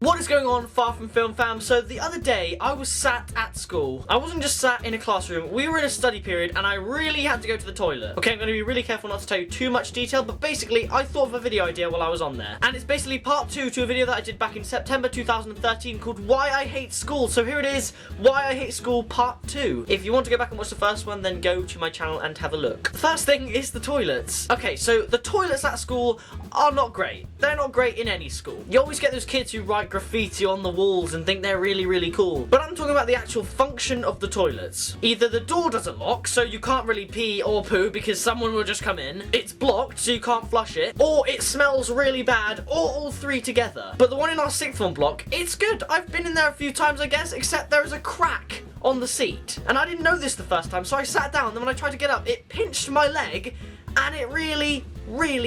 What is going on, Far From Film fam? So the other day, I was sat at school. I wasn't just sat in a classroom, we were in a study period and I really had to go to the toilet. Okay, I'm going to be really careful not to tell you too much detail, but basically, I thought of a video idea while I was on there. And it's basically part 2 to a video that I did back in September 2013 called Why I Hate School. So here it is, Why I Hate School Part 2. If you want to go back and watch the first one, then go to my channel and have a look. The first thing is the toilets. Okay, so the toilets at school are not great. They're not great in any school. You always get those kids who write graffiti on the walls and think they're really, really cool. But I'm talking about the actual function of the toilets. Either the door doesn't lock, so you can't really pee or poo because someone will just come in. It's blocked, so you can't flush it. Or it smells really bad, or all three together. But the one in our 6th form block, it's good. I've been in there a few times, I guess, except there is a crack on the seat. And I didn't know this the first time, so I sat down, then when I tried to get up, it pinched my leg, and it really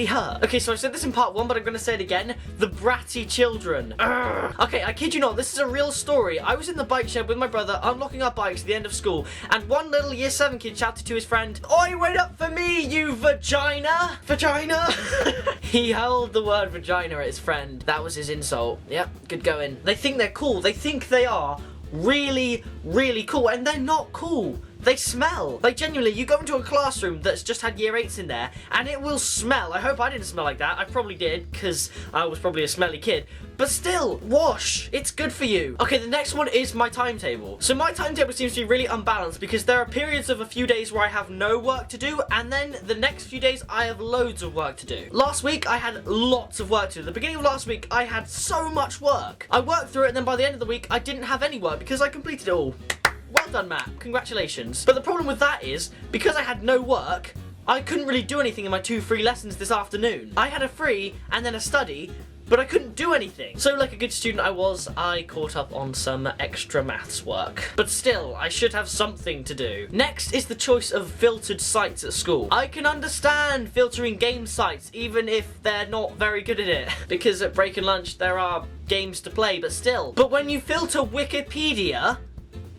hurt. Okay, so I said this in part 1, but I'm gonna say it again. The bratty children. Urgh. Okay, I kid you not, this is a real story. I was in the bike shed with my brother, unlocking our bikes at the end of school, and one little year 7 kid shouted to his friend, "Oi, wait up for me, you vagina!" Vagina? He hurled the word vagina at his friend. That was his insult. Yep, good going. They think they're cool. They think they are really cool, and they're not cool. They smell. Like, genuinely, you go into a classroom that's just had year 8s in there, and it will smell. I hope I didn't smell like that. I probably did, because I was probably a smelly kid. But still, wash. It's good for you. Okay, the next one is my timetable. So my timetable seems to be really unbalanced, because there are periods of a few days where I have no work to do, and then the next few days I have loads of work to do. Last week, I had lots of work to do. At the beginning of last week, I had so much work. I worked through it, and then by the end of the week, I didn't have any work, because I completed it all. Well done, Matt. Congratulations. But the problem with that is, because I had no work, I couldn't really do anything in my 2 free lessons this afternoon. I had a free and then a study, but I couldn't do anything. So like a good student I was, I caught up on some extra maths work. But still, I should have something to do. Next is the choice of filtered sites at school. I can understand filtering game sites, even if they're not very good at it. Because at break and lunch, there are games to play, but still. But when you filter Wikipedia,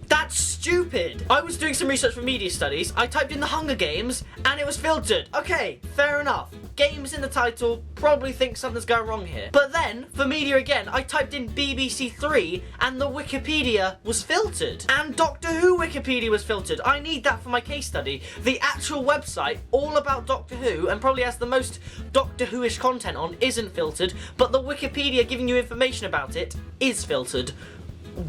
that's stupid. I was doing some research for media studies. I typed in the Hunger Games and it was filtered. Okay, fair enough. Games in the title, probably think something's going wrong here. But then, for media again, I typed in BBC 3 and the Wikipedia was filtered. And Doctor Who Wikipedia was filtered. I need that for my case study. The actual website, all about Doctor Who, and probably has the most Doctor Who-ish content on, isn't filtered, but the Wikipedia giving you information about it is filtered.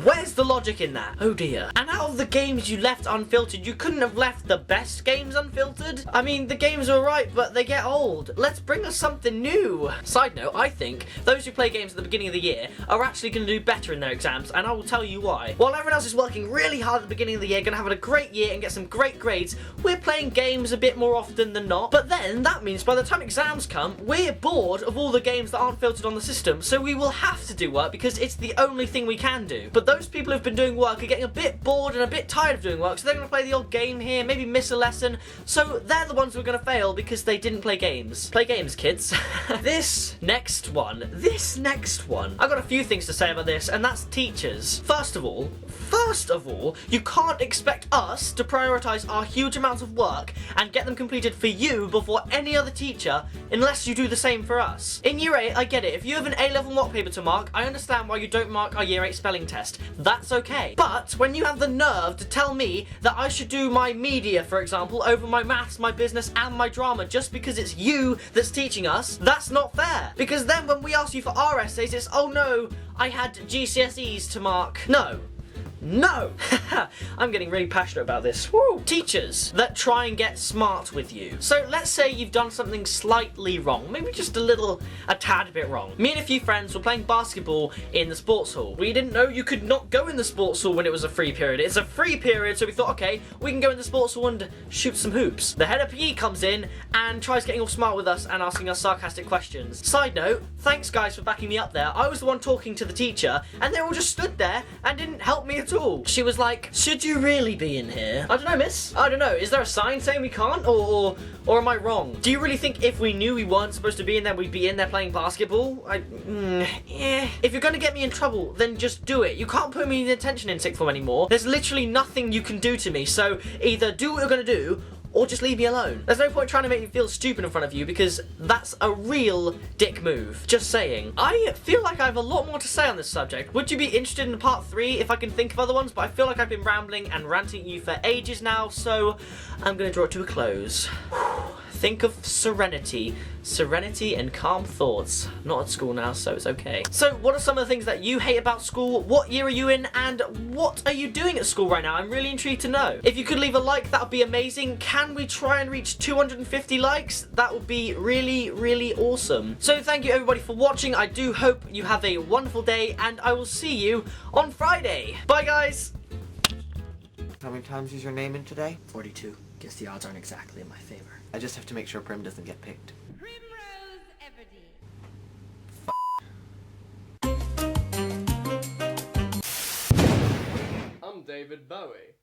Where's the logic in that? Oh dear. And out of the games you left unfiltered, you couldn't have left the best games unfiltered? I mean, the games are alright, but they get old. Let's bring us something new. Side note, I think those who play games at the beginning of the year are actually going to do better in their exams, and I will tell you why. While everyone else is working really hard at the beginning of the year, going to have a great year and get some great grades, we're playing games a bit more often than not. But then, that means by the time exams come, we're bored of all the games that aren't filtered on the system, so we will have to do work because it's the only thing we can do. But those people who've been doing work are getting a bit bored and a bit tired of doing work, so they're going to play the odd game here, maybe miss a lesson, so they're the ones who are going to fail because they didn't play games. Play games, kids. This next one, I've got a few things to say about this, and that's teachers. First of all, you can't expect us to prioritise our huge amounts of work and get them completed for you before any other teacher unless you do the same for us. In year 8, I get it. If you have an A-level mock paper to mark, I understand why you don't mark our year 8 spelling test. That's okay. But when you have the nerve to tell me that I should do my media, for example, over my maths, my business, and my drama just because it's you that's teaching us, that's not fair. Because then when we ask you for our essays, it's, oh no, I had GCSEs to mark. No! I'm getting really passionate about this. Woo! Teachers that try and get smart with you. So let's say you've done something slightly wrong, maybe just a tad bit wrong. Me and a few friends were playing basketball in the sports hall. We didn't know you could not go in the sports hall when it was a free period. It's a free period, so we thought, okay, we can go in the sports hall and shoot some hoops. The head of PE comes in and tries getting all smart with us and asking us sarcastic questions. Side note, thanks guys for backing me up there. I was the one talking to the teacher, and they all just stood there and didn't help me at all. She was like, should you really be in here? I don't know, miss. I don't know. Is there a sign saying we can't? Or am I wrong? Do you really think if we knew we weren't supposed to be in there, we'd be in there playing basketball? If you're going to get me in trouble, then just do it. You can't put me in detention in 6th form anymore. There's literally nothing you can do to me. So either do what you're going to do, or just leave me alone. There's no point trying to make me feel stupid in front of you because that's a real dick move. Just saying. I feel like I have a lot more to say on this subject. Would you be interested in part 3 if I can think of other ones? But I feel like I've been rambling and ranting at you for ages now, so I'm gonna draw it to a close. Think of serenity. Serenity and calm thoughts. Not at school now, so it's okay. So what are some of the things that you hate about school? What year are you in? And what are you doing at school right now? I'm really intrigued to know. If you could leave a like, that would be amazing. Can we try and reach 250 likes? That would be really, really awesome. So thank you everybody for watching. I do hope you have a wonderful day, and I will see you on Friday. Bye guys. How many times is your name in today? 42. Guess the odds aren't exactly in my favor. I just have to make sure Prim doesn't get picked. Primrose Everdeen. I'm David Bowie.